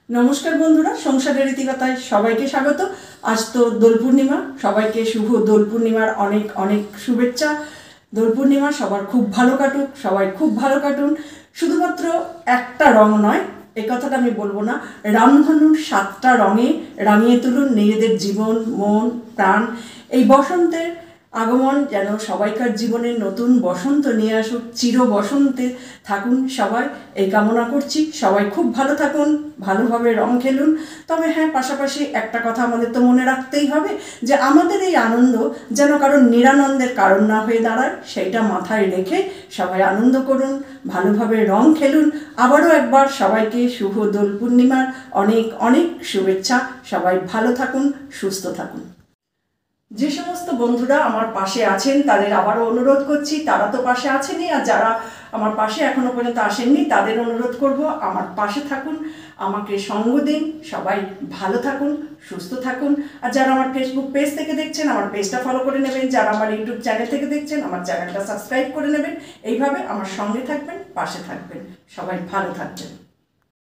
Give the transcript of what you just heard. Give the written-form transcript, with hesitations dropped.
नमस्कार बंधुरा संसारेर इतिकथाय सबाइके स्वागत। आज तो दोल पूर्णिमा, सबाइके शुभ दोल पूर्णिमार अनेक अनेक शुभेच्छा। दोल पूर्णिमा सबार खूब भालो काटुक, सबाई खूब भालो काटुन। शुधुमात्र एकटा रंग नय, এই কথাটা আমি বলবো না, রামধনুর ৭টা রঙে রাঙিয়ে তুলুন নিজেদের জীবন, মন, প্রাণ। এই বসন্তের আগমন যেন সবাইকার জীবনে নতুন বসন্ত নিয়ে আসুক, চির বসন্তে থাকুন সবাই, এই কামনা করছি। সবাই খুব ভালো থাকুন, ভালোভাবে রং খেলুন। তবে হ্যাঁ, পাশাপাশি একটা কথা আমাদের তো মনে রাখতেই হবে যে আমাদের এই আনন্দ যেন কারণ নিরানন্দের কারণ না হয়ে দাঁড়ায়, সেইটা মাথায় রেখে সবাই আনন্দ করুন, ভালোভাবে রং খেলুন। আবারও একবার সবাইকে শুভ দোল পূর্ণিমার অনেক অনেক শুভেচ্ছা। সবাই ভালো থাকুন, সুস্থ থাকুন। যে সমস্ত বন্ধুরা আমার পাশে আছেন তাদের আবারও অনুরোধ করছি, তারা তো পাশে আছেনই, আর যারা আমার পাশে এখনো পর্যন্ত আসেননি তাদের অনুরোধ করব আমার পাশে থাকুন, আমাকে সঙ্গ দিন। সবাই ভালো থাকুন, সুস্থ থাকুন। আর যারা আমার ফেসবুক পেজ থেকে দেখছেন আমার পেজটা ফলো করে নেবেন, যারা আমার ইউটিউব চ্যানেল থেকে দেখছেন আমার চ্যানেলটা সাবস্ক্রাইব করে নেবেন। এইভাবে আমার সঙ্গে থাকবেন, পাশে থাকবেন। সবাই ভালো থাকবেন।